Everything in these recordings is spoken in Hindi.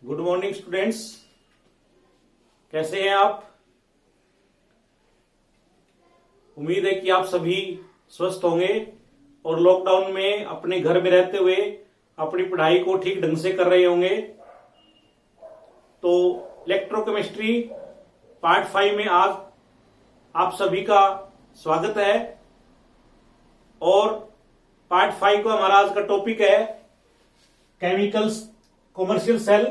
Good morning students. कैसे हैं आप? उम्मीद है कि आप सभी स्वस्थ होंगे और लॉकडाउन में अपने घर में रहते हुए अपनी पढ़ाई को ठीक ढंग से कर रहे होंगे। तो इलेक्ट्रोकेमिस्ट्री पार्ट 5 में आज आप सभी का स्वागत है और पार्ट 5 का हमारा आज का टॉपिक है chemicals, commercial cell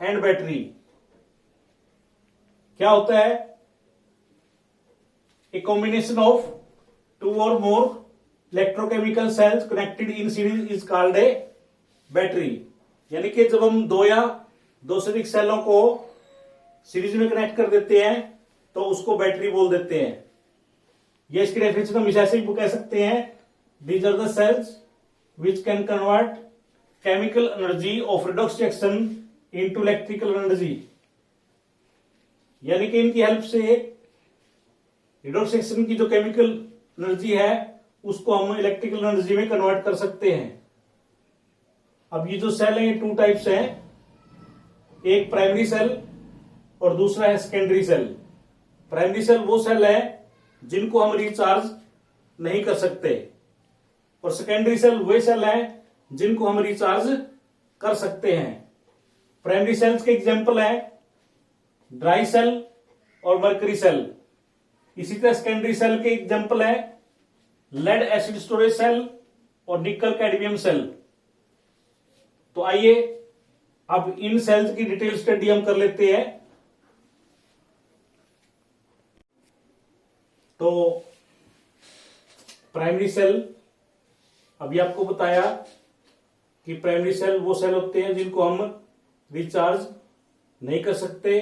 and battery. क्या होता है? A combination of two or more electrochemical cells connected in series is called a battery. यानी कि जब हम दो या दो से अधिक सेलों को सीरीज में कनेक्ट कर देते हैं तो उसको बैटरी बोल देते हैं। ये इसकी डेफिनेशन हम ऐसे ही कह सकते हैं, these are the cells which can convert chemical energy of redox reaction into electrical energy. यानी कि इनकी हेल्प से रिडॉक्स रिएक्शन की जो केमिकल एनर्जी है उसको हम इलेक्ट्रिकल एनर्जी में कन्वर्ट कर सकते हैं। अब ये जो सेल है ये टू टाइप्स हैं, एक प्राइमरी सेल और दूसरा है सेकेंडरी सेल। प्राइमरी सेल वो सेल है जिनको हम रिचार्ज नहीं कर सकते और सेकेंडरी सेल वे सेल है जिनको हम रिचार्ज कर सकते हैं। प्राइमरी सेल्स के एग्जांपल है ड्राई सेल और मर्करी सेल। इसी तरह सेकेंडरी सेल के एग्जांपल है लेड एसिड स्टोरेज सेल और निकल कैडमियम सेल। तो आइए अब इन सेल्स की डिटेल स्टडी हम कर लेते हैं। तो प्राइमरी सेल, अभी आपको बताया कि प्राइमरी सेल वो सेल होते हैं जिनको हम रिचार्ज नहीं कर सकते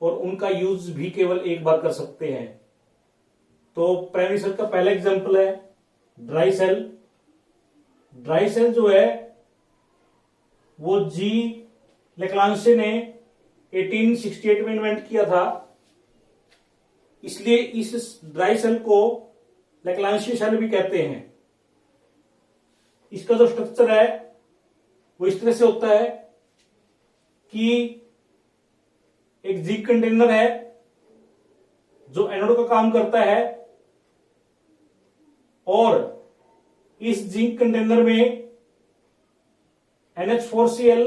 और उनका यूज भी केवल एक बार कर सकते हैं। तो प्राइमरी सेल का पहला एग्जांपल है ड्राई सेल। ड्राई सेल जो है वो जी लेक्लांचे ने 1868 में इन्वेंट किया था, इसलिए इस ड्राई सेल को लेक्लांचे सेल भी कहते हैं। इसका जो स्ट्रक्चर है वो इस तरह से होता है कि एक जिंक कंटेनर है जो एनोड का काम करता है और इस जिंक कंटेनर में NH4Cl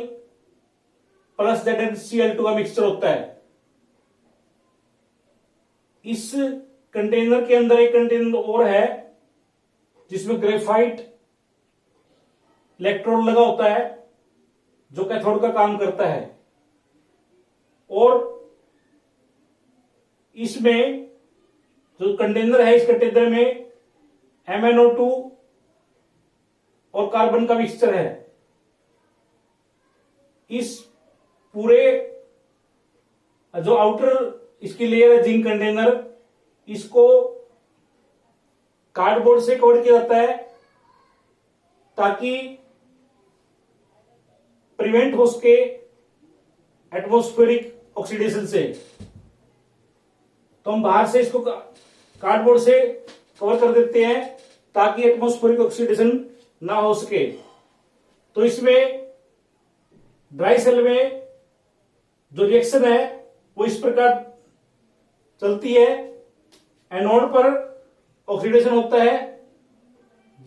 प्लस ZnCl2 का मिक्सचर होता है। इस कंटेनर के अंदर एक कंटेनर और है जिसमें ग्रेफाइट इलेक्ट्रोड लगा होता है जो कैथोड का काम करता है और इसमें जो कंटेनर है इस कंटेनर में MnO2 और कार्बन का मिक्सचर है। इस पूरे जो आउटर इसकी लेयर है जिंक कंटेनर, इसको कार्डबोर्ड से कवर किया जाता है ताकि प्रिवेंट हो सके एटमॉस्फेरिक ऑक्सीडेशन से। तो हम बाहर से इसको कार्डबोर्ड से कवर कर देते हैं ताकि एटमॉस्फेरिक ऑक्सीडेशन ना हो सके। तो इसमें ड्राई सेल में जो रिएक्शन है वो इस प्रकार चलती है। एनोड पर ऑक्सीडेशन होता है,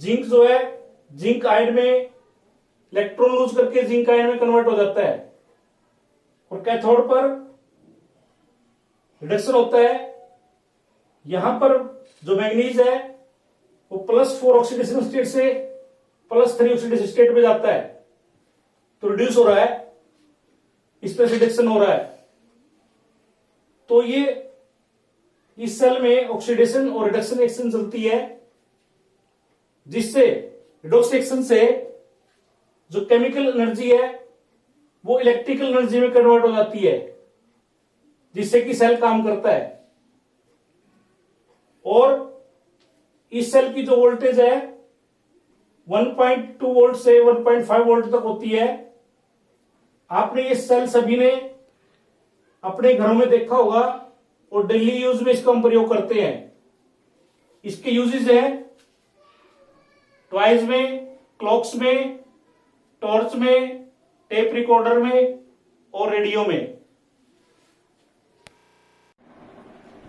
जिंक जो है जिंक आयन में इलेक्ट्रॉन लूज करके जिंक आयन में कन्वर्ट हो जाता है और कैथोड पर रिडक्शन होता है। यहां पर जो मैग्नीज है वो +4 ऑक्सीडेशन स्टेट से +3 ऑक्सीडेशन स्टेट में जाता है, तो रिड्यूस हो रहा है, इस पर रिडक्शन हो रहा है। तो ये इस सेल में ऑक्सीडेशन और रिडक्शन रिएक्शन चलती है जिससे रिडॉक्स रिएक्शन से जो केमिकल एनर्जी है वो इलेक्ट्रिकल एनर्जी में कन्वर्ट हो जाती है जिससे कि सेल काम करता है। और इस सेल की जो वोल्टेज है 1.2 वोल्ट से 1.5 वोल्ट तक होती है। आपने ये सेल सभी ने अपने घरों में देखा होगा और डेली यूज में इसका हम प्रयोग करते हैं। इसके यूजेस हैं टॉयज में, क्लॉक्स में, टॉर्च में, टेप रिकॉर्डर में और रेडियो में।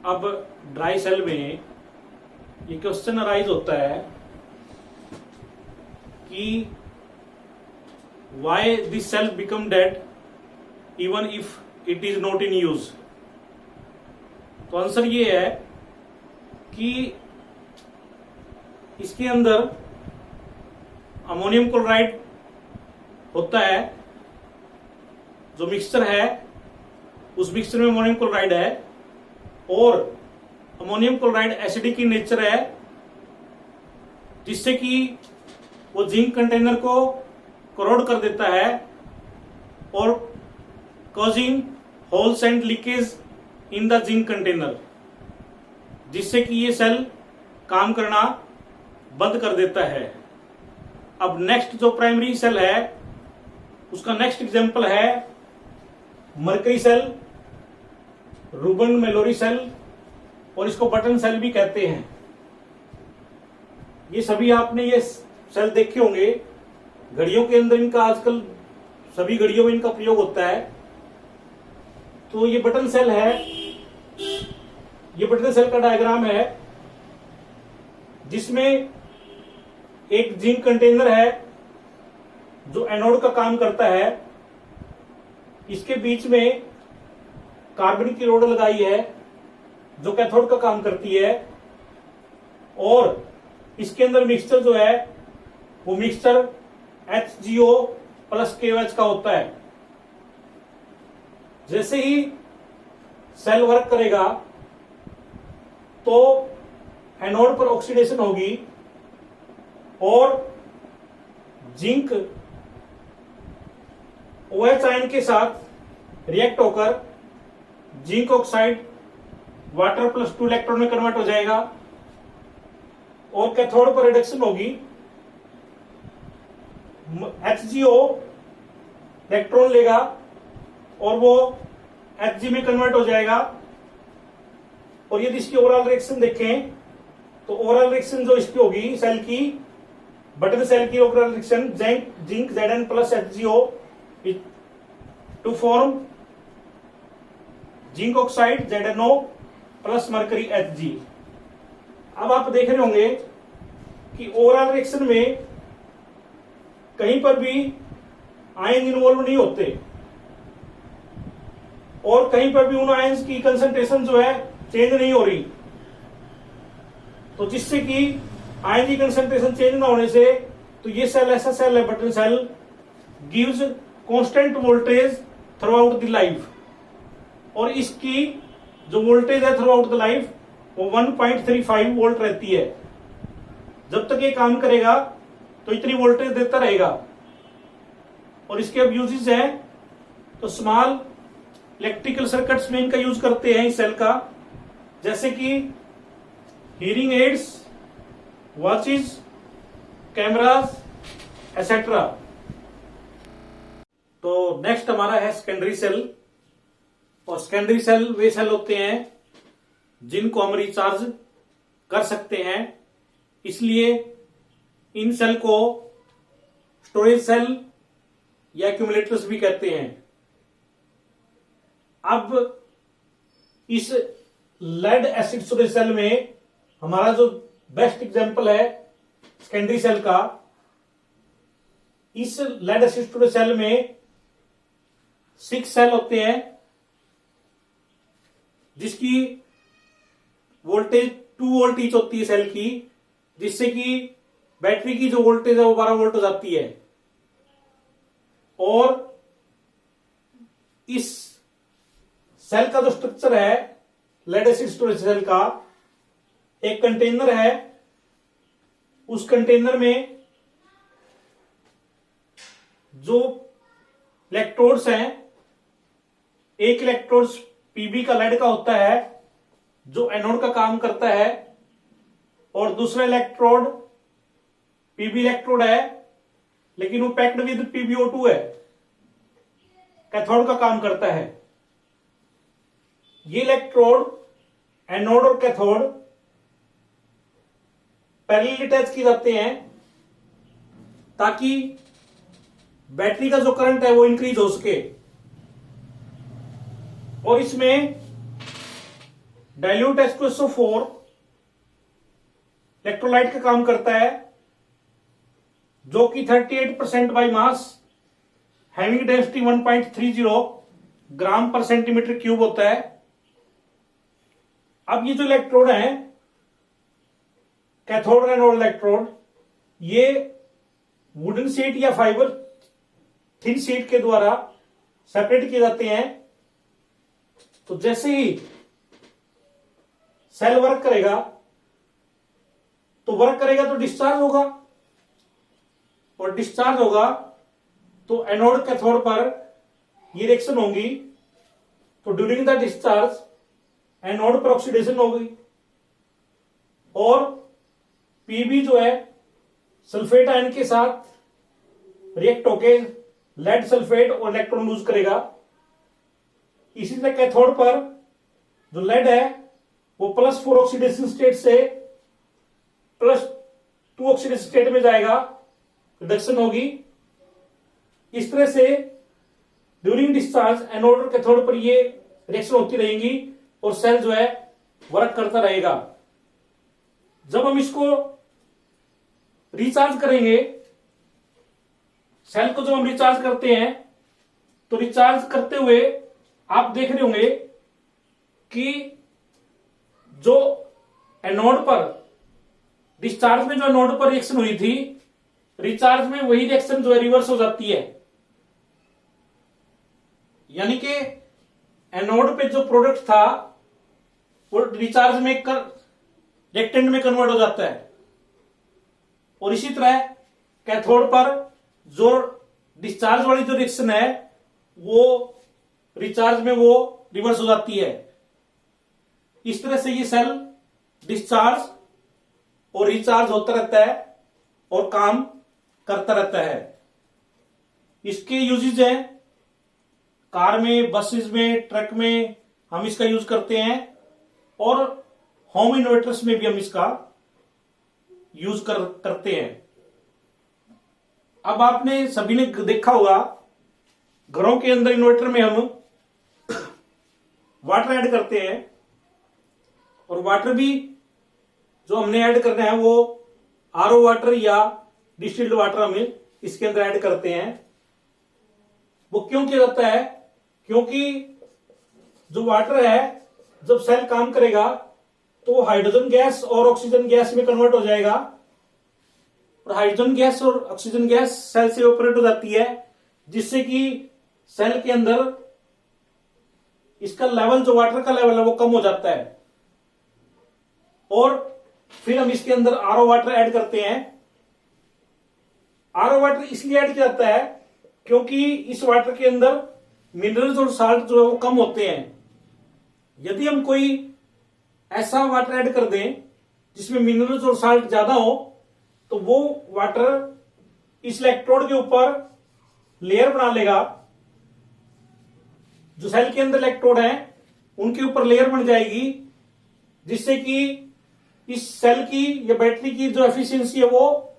अब ड्राई सेल में ये क्वेश्चन अराइज होता है कि why this cell become dead even if it is not in use. तो आंसर ये है कि इसके अंदर अमोनियम क्लोराइड होता है, जो मिक्सचर है उस मिक्सचर में अमोनियम क्लोराइड है, और ammonium chloride acidic in nature है, जिससे कि वो जिंक कंटेनर को करोड कर देता है और causing holes and leakage in the zinc container, जिससे कि ये सेल काम करना बंद कर देता है। अब नेक्स्ट जो प्राइमरी सेल है उसका नेक्स्ट एग्जांपल है mercury cell, Ruben Mallory cell, और इसको बटन सेल भी कहते हैं। ये सभी आपने ये सेल देखे होंगे, घड़ियों के अंदर इनका आजकल सभी घड़ियों में इनका प्रयोग होता है। तो ये बटन सेल है, ये बटन सेल का डायग्राम है जिसमें एक जिंक कंटेनर है जो एनोड का काम करता है, इसके बीच में कार्बन की रोड लगाई है जो कैथोड का काम करती है, और इसके अंदर मिक्सचर जो है वो मिक्सचर HgO प्लस KOH का होता है। जैसे ही सेल वर्क करेगा तो एनोड पर ऑक्सीडेशन होगी और जिंक OH आयन के साथ रिएक्ट होकर zinc oxide water plus 2 electron में कन्वर्ट हो जाएगा, और कैथोड पर रिडक्शन होगी, HgO इलेक्ट्रॉन लेगा और वो Hg में कन्वर्ट हो जाएगा। और यदि इसकी ओवरऑल रिएक्शन देखें तो ओवरऑल रिएक्शन जो इसकी होगी सेल की, बटन सेल की overall reaction zinc Zn plus HgO to form zinc oxide ZnO plus mercury Hg। अब आप देख रहे होंगे कि ओवरऑल रिएक्शन में कहीं पर भी आयन इन्वॉल्व नहीं होते और कहीं पर भी उन आयंस की कंसंट्रेशन जो है चेंज नहीं हो रही। तो जिससे कि आयन की कंसंट्रेशन चेंज ना होने से तो ये सेल ऐसा सेल है button cell gives constant voltage throughout the life, और इसकी जो वोल्टेज है थ्रू आउट द लाइफ वो 1.35 वोल्ट रहती है। जब तक ये काम करेगा तो इतनी वोल्टेज देता रहेगा। और इसके अब यूजेस है तो स्मॉल इलेक्ट्रिकल सर्किट्स में इनका यूज करते हैं इस सेल का, जैसे कि hearing aids, watches, cameras etcetera. तो नेक्स्ट हमारा है सेकेंडरी सेल, और सेकेंडरी सेल वे सेल होते हैं जिनको हम रिचार्ज कर सकते हैं, इसलिए इन सेल को स्टोरेज सेल या एक्यूमुलेटर्स भी कहते हैं। अब इस लेड एसिड स्टोरेज सेल में हमारा जो बेस्ट एग्जांपल है सेकेंडरी सेल का, इस लेड एसिड स्टोरेज सेल में 6 सेल होते हैं जिसकी वोल्टेज 2 वोल्ट ईच होती है सेल की, जिससे कि बैटरी की जो वोल्टेज है वो 12 वोल्ट हो जाती है। और इस सेल का जो स्ट्रक्चर है लेड एसिड स्टोरेज सेल का, एक कंटेनर है, उस कंटेनर में जो इलेक्ट्रोड्स हैं, एक इलेक्ट्रोड्स पीबी का लेड का होता है जो एनोड का काम करता है, और दूसरा इलेक्ट्रोड पीबी इलेक्ट्रोड है लेकिन वो पैक्ड विद PbO2 है, कैथोड का काम करता है। ये इलेक्ट्रोड एनोड और कैथोड पैरेलल अटैच किए जाते हैं ताकि बैटरी का जो करंट है वो इंक्रीज हो सके। और इसमें डाइल्यूट H2SO4 इलेक्ट्रोलाइट का काम करता है, जो कि 38% बाई मास, हैविंग डेंसिटी 1.30 ग्राम पर सेंटीमीटर क्यूब होता है। अब ये जो इलेक्ट्रोड है, कैथोड एनोड इलेक्ट्रोड, ये वुडन शीट या फाइबर थिन शीट के द्वारा सेपरेट किए जाते हैं। तो जैसे ही सेल वर्क करेगा तो डिस्चार्ज होगा, और डिस्चार्ज होगा तो एनोड कैथोड पर ये रिएक्शन होंगी। तो ड्यूरिंग द डिस्चार्ज एनोड पर ऑक्सीडेशन होगी, और पीबी जो है सल्फेट आयन के साथ रिएक्ट होके लेड सल्फेट और इलेक्ट्रॉन लूज करेगा। इसी तरह कैथोड पर जो लेड है वो +4 ऑक्सीडेशन स्टेट से +2 ऑक्सीडेशन स्टेट में जाएगा, रिडक्शन होगी। इस तरह से ड्यूरिंग डिस्चार्ज एनोड और कैथोड पर ये रिएक्शन होती रहेंगी और सेल जो है वर्क करता रहेगा। जब हम इसको रिचार्ज करेंगे, सेल को जब हम रिचार्ज करते हैं, तो रिचार्ज करते हुए आप देख रहे होंगे कि जो एनोड पर डिस्चार्ज में जो एनोड पर रिएक्शन हुई थी, रिचार्ज में वही रिएक्शन जो है रिवर्स हो जाती है। यानी कि एनोड पे जो प्रोडक्ट था वो रिचार्ज में रिएक्टेंट में कन्वर्ट हो जाता है, और इसी तरह कैथोड पर जो डिस्चार्ज वाली जो रिएक्शन है वो रिचार्ज में वो रिवर्स हो जाती है। इस तरह से ये सेल डिस्चार्ज और रिचार्ज होता रहता है और काम करता रहता है। इसके यूजेज हैं कार में, बसेस में, ट्रक में हम इसका यूज करते हैं, और होम इन्वर्टर्स में भी हम इसका यूज करते हैं। अब आपने सभी ने देखा होगा, घरों के अंदर इन्वर्टर में हम वाटर ऐड करते हैं, और वाटर भी जो हमने ऐड करना है वो आरओ वाटर या डिस्टिल्ड वाटर हम इसके अंदर ऐड करते हैं। वो क्यों किया जाता है? क्योंकि जो वाटर है जब सेल काम करेगा तो हाइड्रोजन गैस और ऑक्सीजन गैस में कन्वर्ट हो जाएगा, और हाइड्रोजन गैस और ऑक्सीजन गैस सेल से ऑपरेट हो जाती है, जिससे कि सेल के अंदर इसका लेवल, जो वाटर का लेवल है वो कम हो जाता है। और फिर हम इसके अंदर आरओ वाटर ऐड करते हैं। आरओ वाटर इसलिए ऐड किया जाता है क्योंकि इस वाटर के अंदर मिनरल्स और साल्ट जो है वो कम होते हैं। यदि हम कोई ऐसा वाटर ऐड कर दें जिसमें मिनरल्स और साल्ट ज्यादा हो, तो वो वाटर इस इलेक्ट्रोड के ऊपर लेयर बना लेगा। जो सेल के अंदर इलेक्ट्रोड है उनके ऊपर लेयर बन जाएगी, जिससे कि इस सेल की या बैटरी की जो एफिशिएंसी है वो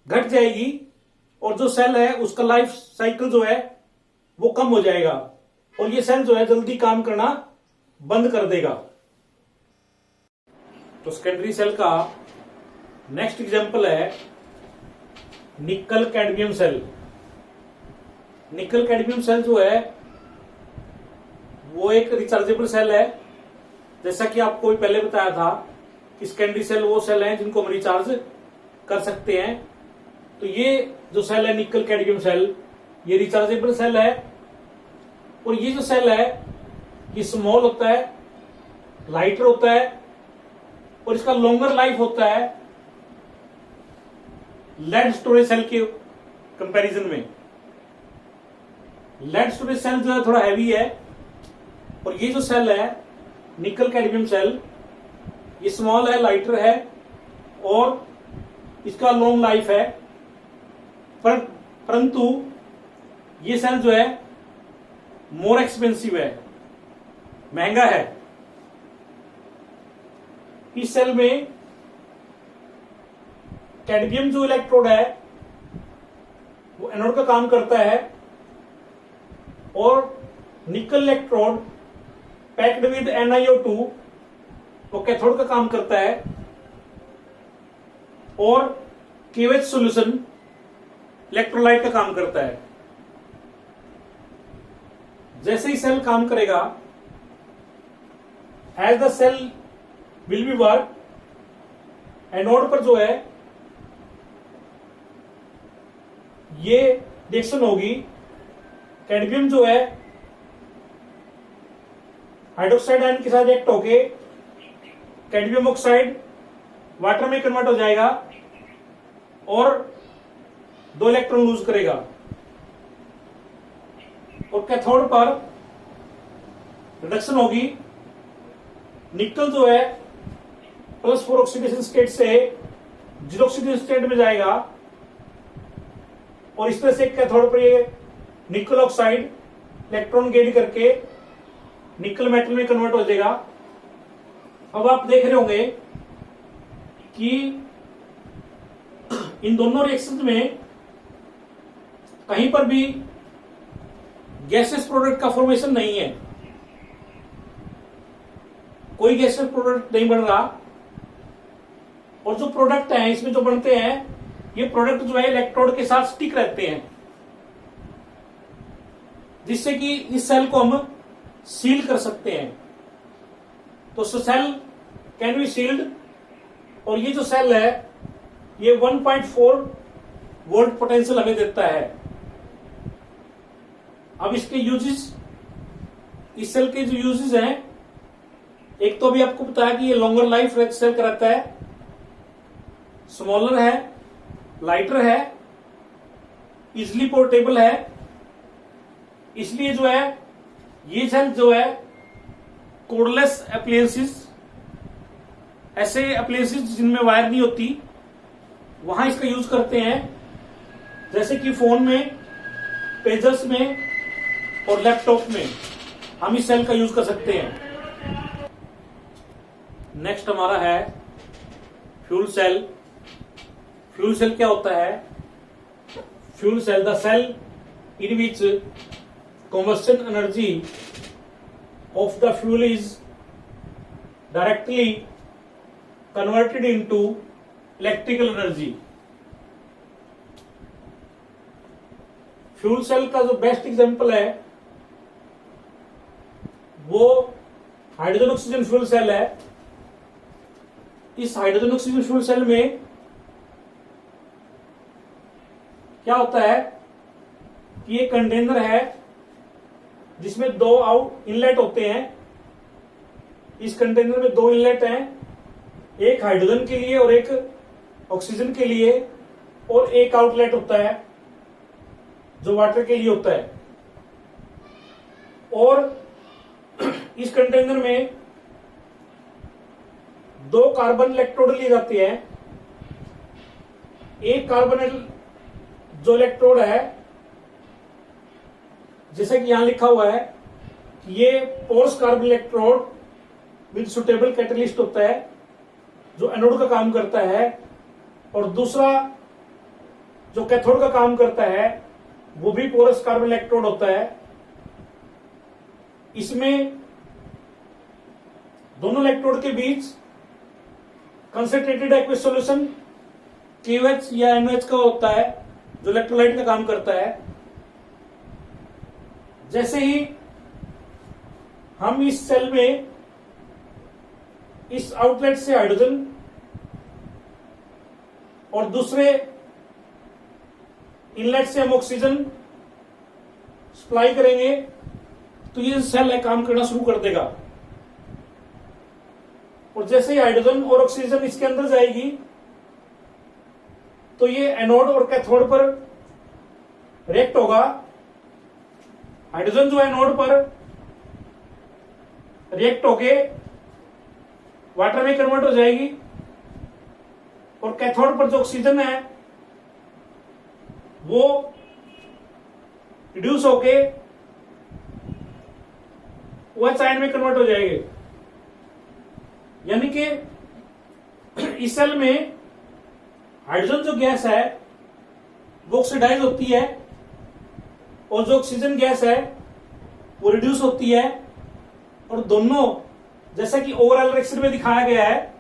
घट जाएगी, और जो सेल है उसका लाइफ साइकिल जो है वो कम हो जाएगा, और ये सेल जो है जल्दी काम करना बंद कर देगा। तो सेकेंडरी सेल का नेक्स्ट एग्जांपल है nickel cadmium cell. Nickel cadmium cell जो है वो एक रिचार्जेबल सेल है। जैसा कि आपको पहले बताया था कि सेकेंडरी सेल वो सेल हैं जिनको हम रिचार्ज कर सकते हैं। तो ये जो सेल है निकल कैडमियम सेल, ये रिचार्जेबल सेल है, और ये जो सेल है ये स्मॉल होता है, लाइटर होता है, और इसका लॉन्गर लाइफ होता है लेड स्टोरेज सेल के कंपैरिजन में। लेड स्टोरेज सेल जो है थोड़ा हैवी है, और ये जो सेल है निकल कैडमियम सेल, ये स्मॉल है, लाइटर है, और इसका लॉन्ग लाइफ है। परंतु ये सेल जो है मोर एक्सपेंसिव है, महंगा है। इस सेल में कैडमियम जो इलेक्ट्रोड है वो एनोड का काम करता है, और निकल इलेक्ट्रोड पैक्ड विद NiO2 वो कैथोड का काम करता है, और KOH सॉल्यूशन इलेक्ट्रोलाइट का काम करता है। जैसे ही सेल काम करेगा, as the cell will be work, anode पर जो है ये रिएक्शन होगी, कैडमियम जो है हाइड्रोक्साइड आयन के साथ रिएक्ट होके कैडमियम ऑक्साइड वाटर में कन्वर्ट हो जाएगा और 2 इलेक्ट्रॉन लूज करेगा, और कैथोड पर रिडक्शन होगी, निकल जो है +4 ऑक्सीडेशन स्टेट से 0 ऑक्सीडेशन स्टेट में जाएगा, और इस तरह से कैथोड पर ये निकल ऑक्साइड इलेक्ट्रॉन गेन करके निकल मेटल में कन्वर्ट हो जाएगा। अब आप देख रहे होंगे कि इन दोनों रिएक्शंस में कहीं पर भी गैसेस प्रोडक्ट का फॉर्मेशन नहीं है, कोई गैसेस प्रोडक्ट नहीं बन रहा, और जो प्रोडक्ट हैं इसमें जो बनते हैं ये प्रोडक्ट जो है इलेक्ट्रोड के साथ स्टिक रहते हैं, जिससे कि इस सेल को हम सील कर सकते हैं। तो सेल कैन बी सील्ड, और ये जो सेल है ये 1.4 वोल्ट पोटेंशियल हमें देता है। अब इसके यूजेस, इस सेल के जो यूजेस हैं, एक तो अभी आपको बताया कि ये लॉन्गर लाइफ सेल कराता है, स्मॉलर है, लाइटर है, इजिली पोर्टेबल है, इसलिए जो है ये सेल जो है कोडलेस एप्लायंसेस, ऐसे एप्लायंसेस जिनमें वायर नहीं होती वहां इसका यूज करते हैं, जैसे कि फोन में, पेजर्स में और लैपटॉप में हम इस सेल का यूज कर सकते हैं। नेक्स्ट हमारा है फ्यूल सेल। फ्यूल सेल क्या होता है? Fuel cell, the cell in which combustion energy of the fuel is directly converted into electrical energy। Fuel cell का जो बेस्ट एग्जांपल है वो हाइड्रोजन ऑक्सीजन फ्यूल सेल है। इस हाइड्रोजन ऑक्सीजन फ्यूल सेल में क्या होता है कि ये कंटेनर है जिसमें 2 आउट इनलेट होते हैं। इस कंटेनर में 2 इनलेट हैं, एक हाइड्रोजन के लिए और एक ऑक्सीजन के लिए, और एक आउटलेट होता है जो वाटर के लिए होता है। और इस कंटेनर में 2 कार्बन इलेक्ट्रोड लिए जाते हैं। एक कार्बन जो इलेक्ट्रोड है, जैसे कि यहां लिखा हुआ है कि ये porous carbon electrode with suitable catalyst होता है जो एनोड का काम करता है, और दूसरा जो कैथोड का काम करता है वो भी पोरस कार्बन इलेक्ट्रोड होता है। इसमें दोनों इलेक्ट्रोड के बीच कंसंट्रेटेड एक्वस सॉल्यूशन KOH या NOH का होता है जो इलेक्ट्रोलाइट का काम करता है। जैसे ही हम इस सेल में इस आउटलेट से हाइड्रोजन और दूसरे इनलेट से हम ऑक्सीजन सप्लाई करेंगे तो ये सेल है काम करना शुरू कर देगा। और जैसे ही हाइड्रोजन और ऑक्सीजन इसके अंदर जाएगी तो ये एनोड और कैथोड पर रिएक्ट होगा। हाइड्रोजन जो है एनोड पर रिएक्ट होके वाटर में कन्वर्ट हो जाएगी, और कैथोड पर जो ऑक्सीजन है वो रिड्यूस होके OH आयन में कन्वर्ट हो जाएगी। यानी कि इस सेल में हाइड्रोजन जो गैस है वो ऑक्सीडाइज होती है और जो ऑक्सीजन गैस है वो रिड्यूस होती है, और दोनों जैसा कि ओवरऑल रिएक्शन में दिखाया गया है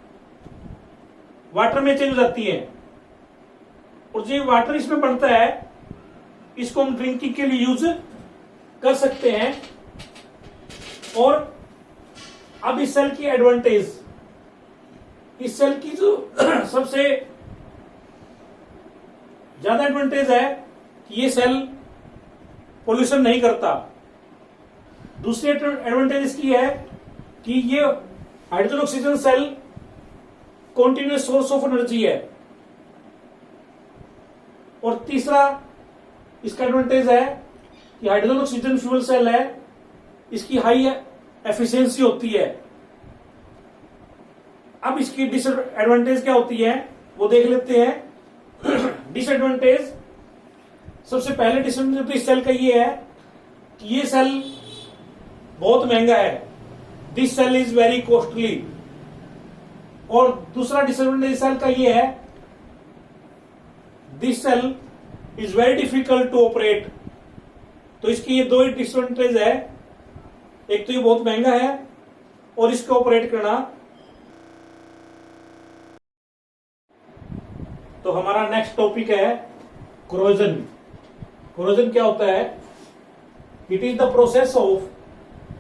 वाटर में चेंज हो जाती है। और जो वाटर इसमें बनता है इसको हम ड्रिंकिंग के लिए यूज कर सकते हैं। और अब इस सेल की एडवांटेज, इस सेल की जो सबसे ज्यादा एडवांटेज है कि ये सेल पोल्यूशन नहीं करता। दूसरी एडवांटेज इसकी है कि ये hydrogen oxygen cell continuous source of energy है। और तीसरा इसका एडवांटेज है कि हाइड्रोजन ऑक्सीजन फ्यूल सेल है, इसकी हाई एफिशिएंसी होती है। अब इसकी डिसएडवांटेज क्या होती है वो देख लेते हैं। डिसएडवांटेज, सबसे पहले डिसएडवांटेज तो इस सेल का ये है कि ये सेल बहुत महंगा है, this cell is very costly. और दूसरा डिसएडवांटेज इस सेल का ये है, this cell is very difficult to operate. तो इसकी ये दो ही डिसएडवांटेज है, एक तो ये बहुत महंगा है और इसको ऑपरेट करना। तो हमारा नेक्स्ट टॉपिक है कोरोजन। कोरोजन क्या होता है? It is the process of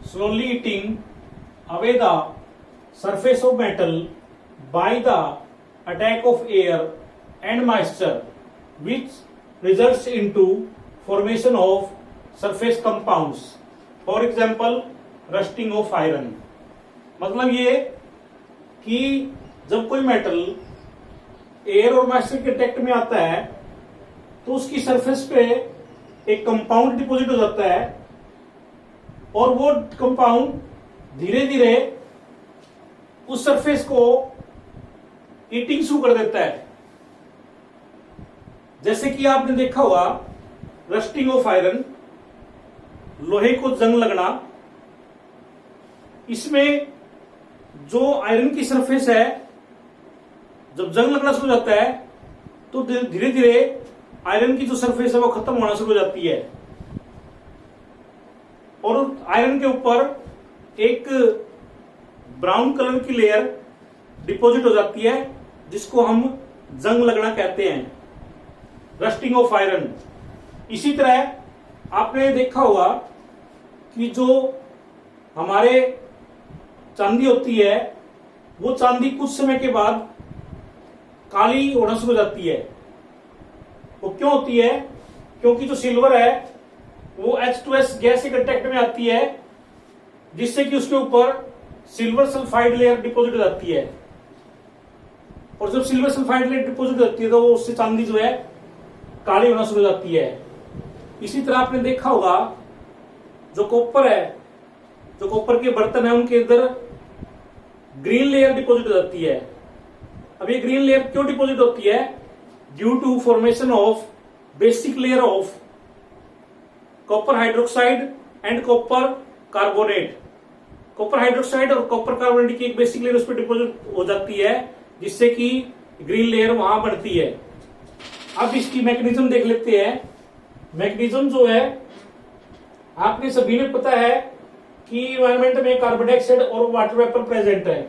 slowly eating away the surface of metal by the attack of air and moisture, which results into formation of surface compounds. For example, rusting of iron. मतलब ये कि जब कोई मेटल एयर और मॉइस्चर के अटैक में आता है तो उसकी सरफेस पे एक कंपाउंड डिपॉजिट हो जाता है और वो कंपाउंड धीरे धीरे उस सरफेस को ईटिंग शुरू कर देता है। जैसे कि आपने देखा होगा रस्टिंग ऑफ आयरन, लोहे को जंग लगना। इसमें जो आयरन की सरफेस है जब जंग लगना शुरू हो जाता है तो धीरे धीरे आयरन की जो सरफेस है वो खत्म होना शुरू हो जाती है और आयरन के ऊपर एक ब्राउन कलर की लेयर डिपॉजिट हो जाती है जिसको हम जंग लगना कहते हैं, रस्टिंग ऑफ आयरन। इसी तरह आपने देखा होगा कि जो हमारे चांदी होती है वो चांदी कुछ समय के बाद काली होना शुरू हो जाती है। वो क्यों होती है? क्योंकि जो सिल्वर है वो H2S गैस के कांटेक्ट में आती है जिससे कि उसके ऊपर सिल्वर सल्फाइड लेयर डिपॉजिट हो जाती है। और जब सिल्वर सल्फाइड लेयर डिपॉजिट हो जाती है तो उससे चांदी जो है काली होना शुरू हो जाती है। इसी तरह आपने देखा होगा जो कॉपर है, जो कॉपर के बर्तन है उनके अंदर ग्रीन लेयर डिपॉजिट हो जाती है। अब ये ग्रीन लेयर क्यों डिपॉजिट होती है? Due to formation of basic layer of copper hydroxide and copper carbonate. Copper hydroxide और कॉपर कार्बोनेट की एक बेसिक लेयर उस पर डिपॉजिट हो जाती है जिससे कि ग्रीन लेयर वहां बनती है। अब इसकी मैकेनिज्म देख लेते हैं। मैकेनिज्म जो है आपने सभी ने पता है कि इन्वायरमेंट में कार्बन डाइऑक्साइड और वाटर वेपर प्रेजेंट है।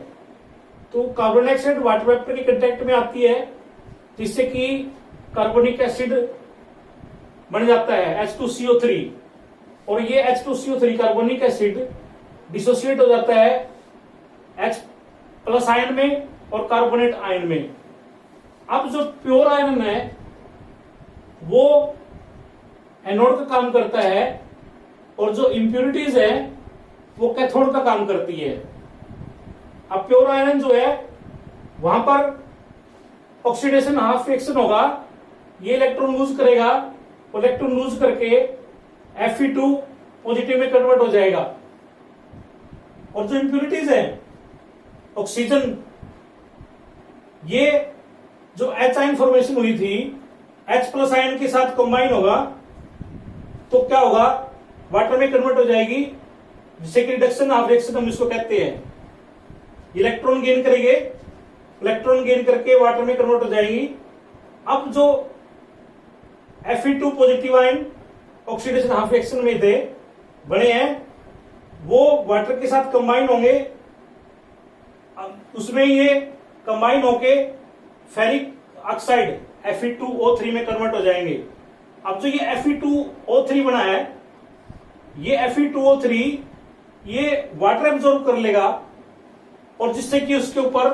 तो कार्बन डाइऑक्साइड वाटर वेपर के कांटेक्ट में आती है जिससे कि कार्बोनिक एसिड बन जाता है H2CO3 और ये H2CO3 कार्बोनिक एसिड डिसोसिएट हो जाता है H+ आयन में और कार्बोनेट आयन में। अब जो प्योर आयरन है वो एनोड का काम करता है और जो इंप्यूरिटीज है वो कैथोड का काम करती है। अब प्योर आयरन जो है वहां पर ऑक्सीडेशन हाफ रिएक्शन होगा, ये इलेक्ट्रॉन लूज करेगा, इलेक्ट्रॉन लूज करके Fe2 पॉजिटिव में कन्वर्ट हो जाएगा। और जो इंप्यूरिटीज है ऑक्सीजन, ये जो H आयन फॉर्मेशन हुई थी H+ आयन के साथ कंबाइन होगा तो क्या होगा? वाटर में कन्वर्ट हो जाएगी जिससे कि रिडक्शन ऑफ रिएक्शन हम इसको कहते हैं। इलेक्ट्रॉन गेन करेंगे, इलेक्ट्रॉन गेन करके वाटर में कन्वर्ट हो जाएगी। अब जो Fe2 positive ion oxidation half action में थे बने हैं, वो वाटर के साथ कंबाइन होंगे, उसमें ये कंबाइन होके फेरिक ऑक्साइड Fe2O3 में कन्वर्ट हो जाएंगे। अब जो ये Fe2O3 बना है, ये Fe2O3 ये वाटर एब्जॉर्ब कर लेगा और जिससे कि उसके ऊपर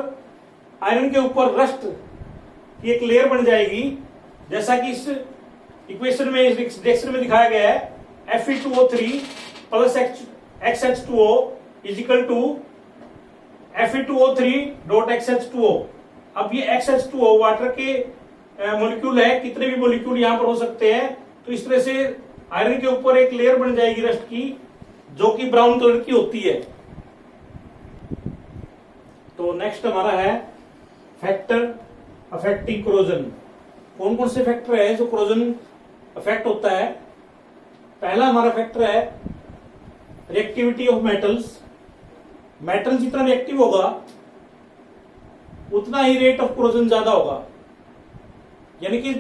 आयरन के ऊपर रस्ट की एक लेयर बन जाएगी, जैसा कि इस इक्वेशन में, इस रिएक्शन में दिखाया गया है। Fe2O3 plus XH2O is equal to Fe2O3 dot XH2O। अब ये XH2O वाटर के मॉलिक्यूल है, कितने भी मॉलिक्यूल यहां पर हो सकते हैं, तो इस तरह से आयरन के ऊपर एक लेयर बन जाएगी रस्ट की, जो कि ब्राउन कलर की होती है। तो नेक्स्ट हमारा है फैक्टर अफेक्टिंग कोरोजन। कौन कौन से फैक्टर है जो कोरोजन अफेक्ट होता है? पहला हमारा फैक्टर है रिएक्टिविटी ऑफ मेटल्स। मेटल जितना रिएक्टिव होगा उतना ही रेट ऑफ कोरोजन ज्यादा होगा, यानी कि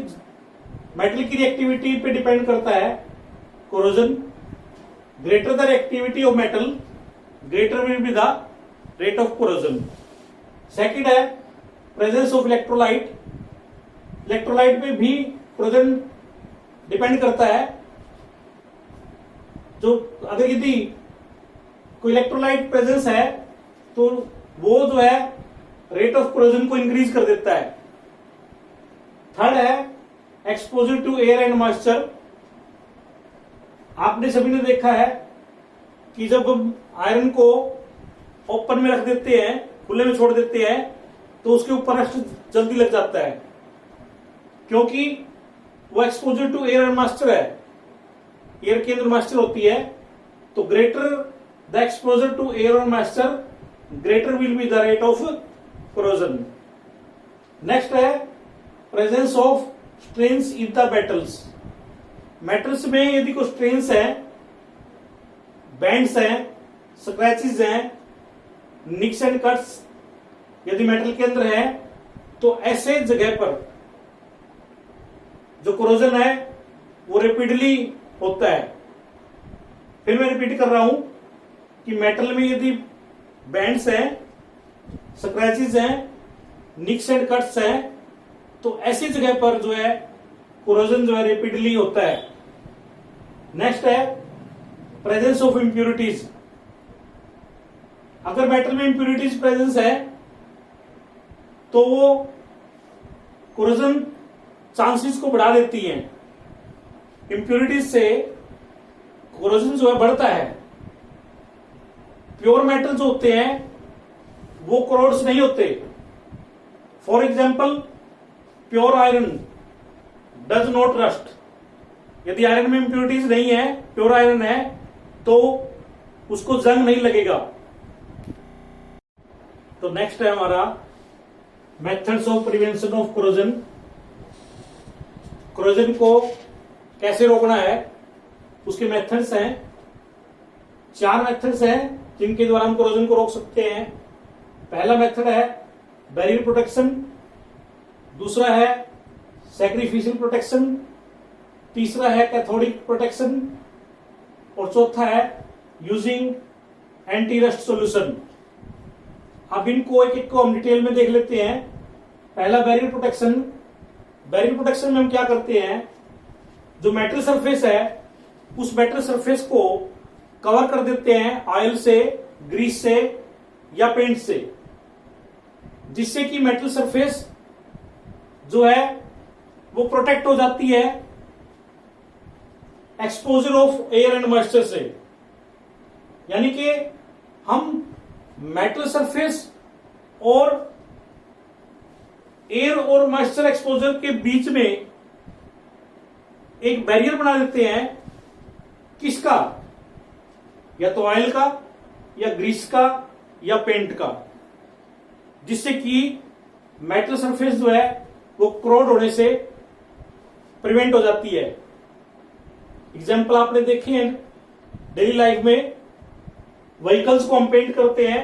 मेटल की रिएक्टिविटी पे डिपेंड करता है corrosion. Greater the reactivity of metal, greater will be the rate of corrosion. Second है प्रेजेंस ऑफ इलेक्ट्रोलाइट। इलेक्ट्रोलाइट पे भी कोरोजन डिपेंड करता है। जो अगर यदि कोई इलेक्ट्रोलाइट प्रेजेंस है तो वो जो है रेट ऑफ कोरोजन को इंक्रीज कर देता है। थर्ड है exposure to air and moisture. आपने सभी ने देखा है कि जब हम आयरन को ओपन में रख देते हैं, खुले में छोड़ देते हैं, तो उसके ऊपर रस्ट जल्दी लग जाता है, क्योंकि वो exposure to air and moisture है, एयर के अंदर मॉइस्चर होती है। तो greater the exposure to air and moisture, greater will be the rate of corrosion. Next है presence of strains in the metals. Metals में यदि कोई स्ट्रेन्स है, बैंड्स हैं, स्क्रैचेस हैं, निक्स एंड कट्स यदि मेटल के अंदर है, तो ऐसे जगह पर जो कोरोजन है वो रेपिडली होता है। फिर मैं रिपीट कर रहा हूं कि मेटल में यदि बैंड्स हैं, स्क्रैचेस हैं, निक्स एंड कट्स हैं, तो ऐसी जगह पर जो है कोरोजन जो है रेपिडली होता है। नेक्स्ट है प्रेजेंस ऑफ इंप्यूरिटीज। अगर मेटल में इंप्यूरिटीज प्रेजेंस है तो वो कोरोजन चांसेस को बढ़ा देती हैं। इंप्यूरिटीज से कोरोजन जो है बढ़ता है। प्योर मेटल जो होते हैं वो कोरोड्स नहीं होते। For example pure iron does not rust. यदि आयरन में इंप्यूरिटीज नहीं है, प्योर आयरन है, तो उसको जंग नहीं लगेगा। तो नेक्स्ट है हमारा methods of prevention of corrosion. Corrosion को कैसे रोकना है, उसके मेथड्स हैं। 4 मेथड्स हैं जिनके द्वारा हम कोरोजन को रोक सकते हैं। पहला मेथड है बैरियर प्रोटेक्शन, दूसरा है सैक्रिफिशियल प्रोटेक्शन, तीसरा है कैथोडिक प्रोटेक्शन, और चौथा है यूजिंग एंटी रस्ट सॉल्यूशन। अब इनको एक एक को हम डिटेल में देख लेते हैं। पहला बैरियर प्रोटेक्शन। बैरियर प्रोटेक्शन में हम क्या करते हैं, जो मेटल सरफेस है उस मेटल सरफेस को कवर कर देते हैं ऑयल से, ग्रीस से या पेंट से, जिससे कि मेटल सरफेस जो है वो प्रोटेक्ट हो जाती है exposure of air and moisture से। यानी कि हम मेटल सरफेस और एयर और मॉइस्चर एक्सपोजर के बीच में एक बैरियर बना देते हैं। किसका? या तो ऑयल का, या ग्रीस का, या पेंट का, जिससे कि मेटल सरफेस जो है वो क्रोड होने से प्रिवेंट हो जाती है। एग्जाम्पल आपने देखे हैं डेली लाइफ में, व्हीकल्स को हम पेंट करते हैं।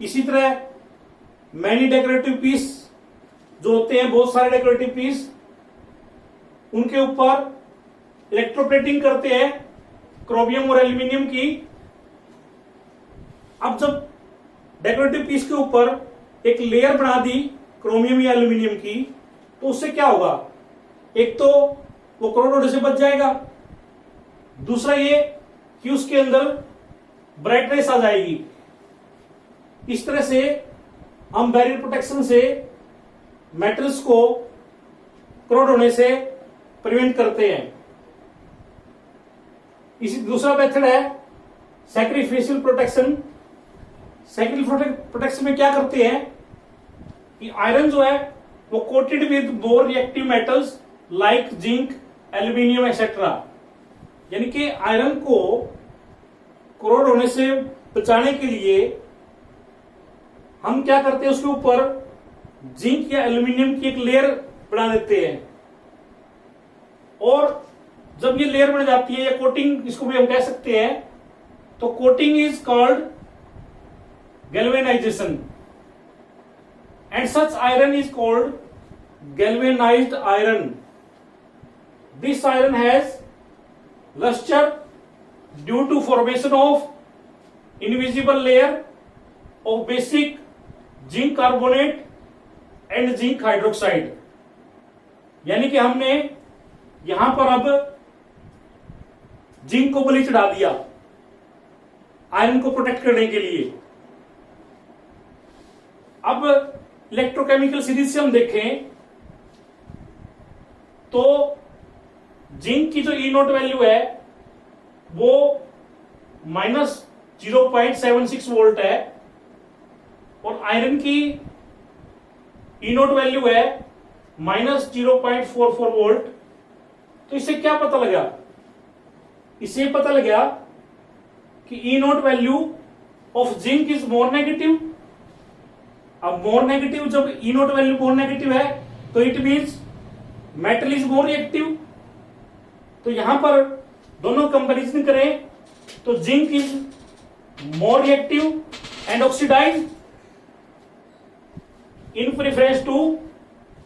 इसी तरह मैनी डेकोरेटिव पीस जो होते हैं, बहुत सारे डेकोरेटिव पीस, उनके ऊपर इलेक्ट्रोप्लेटिंग करते हैं क्रोमियम और एल्यूमिनियम की। अब जब डेकोरेटिव पीस के ऊपर एक लेयर बना दी क्रोमियम या एल्यूमिनियम की, तो उससे क्या होगा, एक तो वो कोरोड होने से बच जाएगा, दूसरा ये कि उसके अंदर ब्राइटनेस आ जाएगी। इस तरह से हम बैरियर प्रोटेक्शन से मेटल्स को कोरोड होने से प्रिवेंट करते हैं। इसी दूसरा मेथड है सैक्रिफिशियल प्रोटेक्शन। सैक्रिफिशियल प्रोटेक्शन में क्या करते हैं कि आयरन जो है वो coated with more reactive metals like zinc, aluminium etcetera. यानी कि आयरन को कोरोड होने से बचाने के लिए हम क्या करते हैं, उसके ऊपर जिंक या एल्यूमिनियम की एक लेयर बना देते हैं। और जब ये लेयर बन जाती है या कोटिंग इसको भी हम कह सकते हैं, तो coating is called galvanisation and such iron is called galvanized iron. This iron has luster due to formation of invisible layer of basic zinc carbonate and zinc hydroxide. यानी कि हमने यहां पर अब जिंक को बलि चढ़ा दिया आयरन को प्रोटेक्ट करने के लिए। अब इलेक्ट्रोकेमिकल सीरीज से हम देखें तो जिंक की जो ई नोट वैल्यू है वो -0.76 वोल्ट है और आयरन की ई नोट वैल्यू है -0.44 वोल्ट। तो इससे क्या पता लगा, इससे पता लगा कि E nought value of zinc is more negative. अब मोर नेगेटिव, जब E nought value more negative है तो it means metal is more reactive. तो यहां पर दोनों कंपैरिजन करें तो zinc is more reactive and oxidise in preference to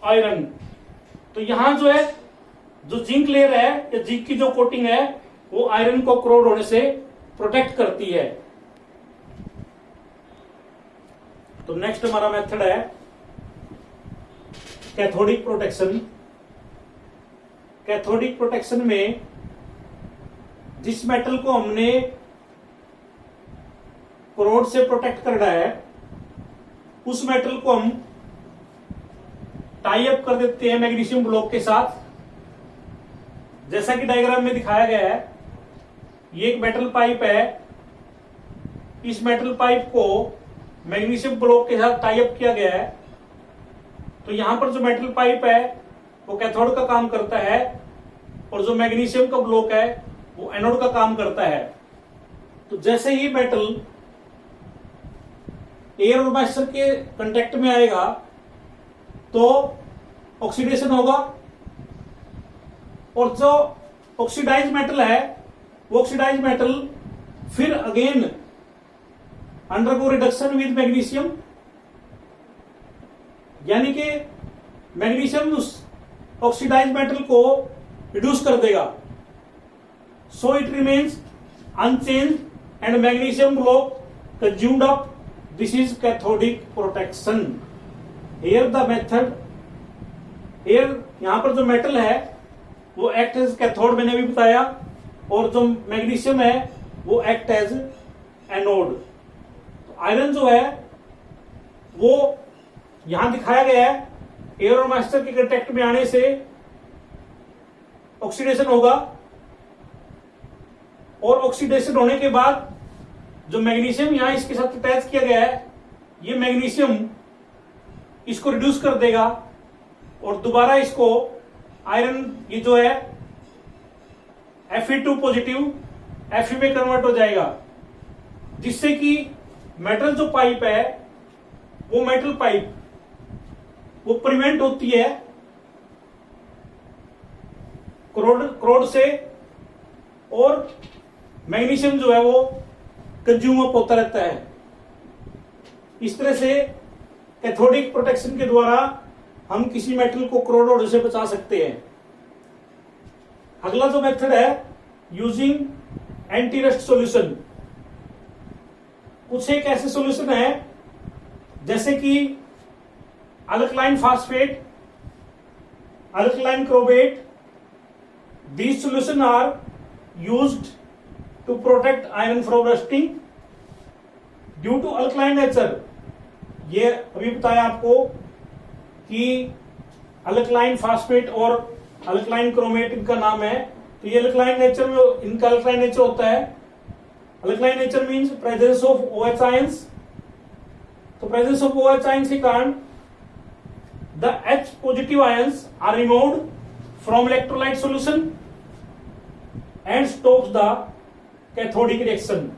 iron. तो यहां जो है जो जिंक लेयर है या जिंक की जो कोटिंग है वो आयरन को कोरोड होने से प्रोटेक्ट करती है। तो नेक्स्ट हमारा मेथड है कैथोडिक प्रोटेक्शन। कैथोडिक प्रोटेक्शन में जिस मेटल को हमने कोरोड से प्रोटेक्ट करना है उस मेटल को हम टाई अप कर देते हैं मैग्नीशियम ब्लॉक के साथ। जैसा कि डायग्राम में दिखाया गया है, ये एक मेटल पाइप है। इस मेटल पाइप को मैग्नीशियम ब्लॉक के साथ टाई अप किया गया है। तो यहां पर जो मेटल पाइप है वो कैथोड का काम करता है और जो मैग्नीशियम का ब्लॉक है वो एनोड का काम करता है। तो जैसे ही मेटल एयर और मॉइस्चर के कांटेक्ट में आएगा तो ऑक्सीडेशन होगा और जो ऑक्सीडाइज मेटल है वो ऑक्सीडाइज मेटल फिर again undergo reduction with magnesium. यानी कि मैग्नीशियम उस ऑक्सीडाइज मेटल को रिड्यूस कर देगा, so it remains unchange and magnesium block consumed up. This is cathodic protection. Here the method, here यहां पर जो मेटल है वो एक्ट एज कैथोड, मैंने भी बताया, और जो मैग्नीशियम है वो एक्ट एज एनोड। तो आयरन जो है वो यहां दिखाया गया है, एयर और मॉइस्चर के कांटेक्ट में आने से ऑक्सीडेशन होगा और ऑक्सीडेशन होने के बाद जो मैग्नीशियम यहां इसके साथ अटैच किया गया है ये मैग्नीशियम इसको रिड्यूस कर देगा और दोबारा इसको आयरन ये जो है Fe2 पॉजिटिव Fe में कन्वर्ट हो जाएगा, जिससे कि मेटल जो पाइप है वो मेटल पाइप वो प्रिवेंट होती है कोरोड से और मैग्नीशियम जो है वो कंज्यूम अप होता रहता है। इस तरह से कैथोडिक प्रोटेक्शन के द्वारा हम किसी मेटल को कोरोड होने से बचा सकते हैं। अगला जो मेथड है यूजिंग एंटी रस्ट सॉल्यूशन। कुछ एक ऐसे सॉल्यूशन है जैसे कि alkaline phosphate, alkaline chromate. These solutions are used to protect iron from rusting due to alkaline nature। ये अभी बताया आपको कि अल्कलाइन फास्फेट और अल्कलाइन क्रोमेट इनका नाम है। तो ये अल्कलाइन नेचर में इनका अल्कलाइन नेचर होता है। Alkaline nature means presence of OH ions. तो प्रेजेंस ऑफ OH आयंस के कारण the H positive ions are removed from electrolyte solution and stops the cathodic reaction.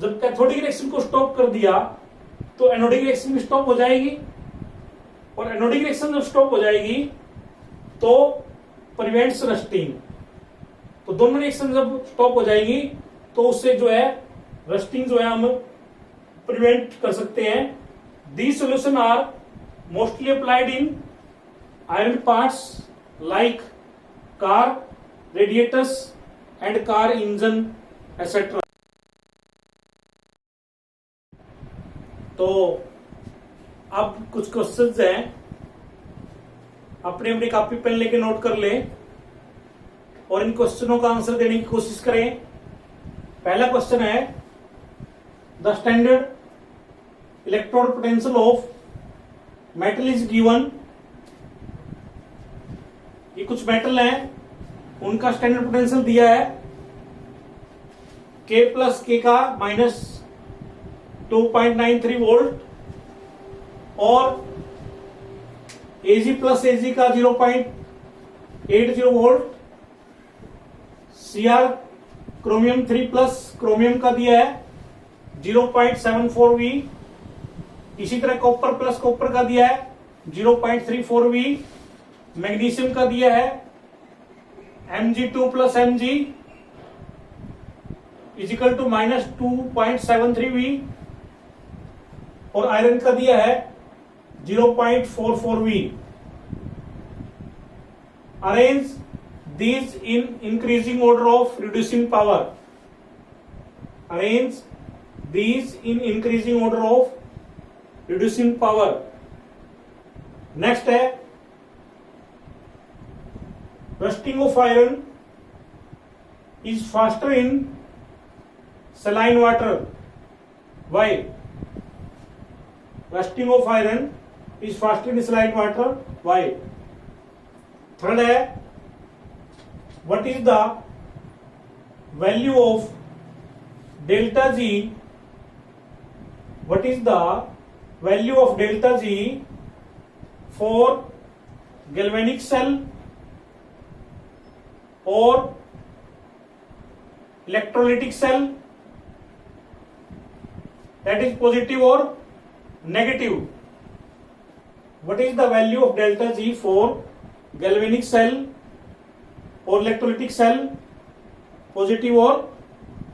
जब कैथोडिक रिएक्शन को स्टॉप कर दिया तो एनोडिक रिएक्शन भी स्टॉप हो जाएगी, और एनोडिक रिएक्शन जब स्टॉप हो जाएगी तो प्रिवेंट्स रस्टिंग। तो दोनों रिएक्शन जब स्टॉप हो जाएगी तो उससे जो है रस्टिंग जो है हम प्रिवेंट कर सकते हैं। These solution are mostly applied in iron parts like car radiators and car engine etcetera. तो अब कुछ क्वेश्चंस हैं, अपनी अपनी कॉपी पेन लेके नोट कर लें और इन क्वेश्चनों का आंसर देने की कोशिश करें। पहला क्वेश्चन है the standard electrode potential of metal is given. ये कुछ मेटल हैं, उनका स्टैंडर्ड पोटेंशियल दिया है K प्लस K का माइनस 2.93 वोल्ट और Ag प्लस Ag का 0.80 volt. Cr chromium 3 plus chromium का दिया है 0.74 V। इसी तरह कॉपर प्लस कॉपर का दिया है 0.34 V। मैग्नीशियम का दिया है Mg2 plus Mg is equal to minus 2.73 V और आयरन का दिया है 0.44 V। Arrange these in increasing order of reducing power। Arrange these in increasing order of reducing power। Next है rusting of iron is faster in saline water। Why? Rusting of iron is faster in saline water। Why? Third है what is the value of delta G? What is the value of delta G for galvanic cell or electrolytic cell? That is positive or negative? What is the value of delta G for galvanic cell और इलेक्ट्रोलिटिक सेल, पॉजिटिव और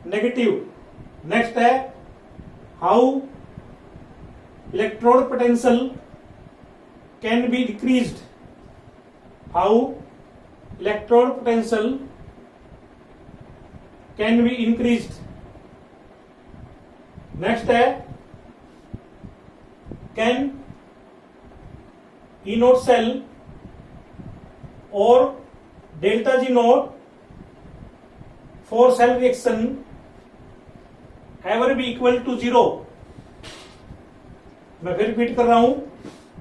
नेगेटिव। नेक्स्ट है how electrode potential can be decreased. How electrode potential can be increased. Next है कैन ई नोट सेल और delta G nought for cell reaction ever be equal to 0। मैं फिर रिपीट कर रहा हूं,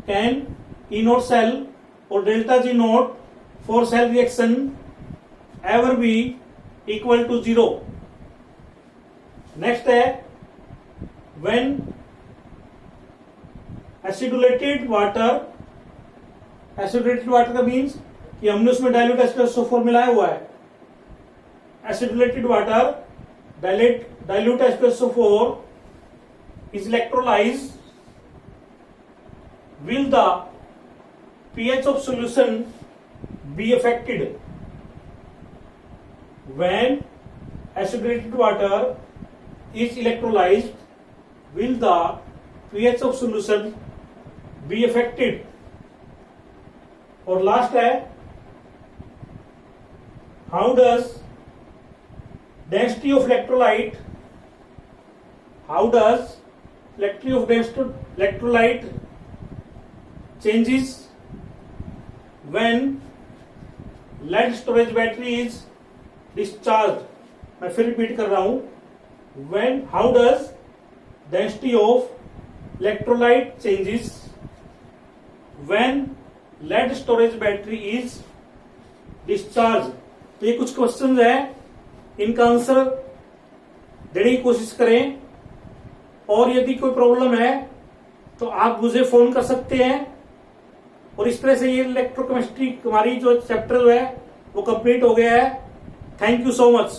कैन ई नोट सेल और delta G nought for cell reaction ever be equal to 0। Next है when acidulated water, acidulated water का मीन्स कि हमने उसमें डाइल्यूट H2SO4 मिलाया हुआ है। Acidulated water dilute H2SO4 is electrolyzed, will the pH of solution be affected? When acidated water is electrolyzed, will the pH of solution be affected? और लास्ट है how does density of electrolyte changes when lead storage battery is discharged? मैं फिर रिपीट कर रहा हूं, how does density of electrolyte changes when lead storage battery is discharged? तो ये कुछ क्वेश्चन है, इनका आंसर देने की कोशिश करें, और यदि कोई प्रॉब्लम है तो आप मुझे फोन कर सकते हैं। और इस तरह से ये इलेक्ट्रोकेमिस्ट्री हमारी जो चैप्टर है वो कंप्लीट हो गया है। Thank you so much.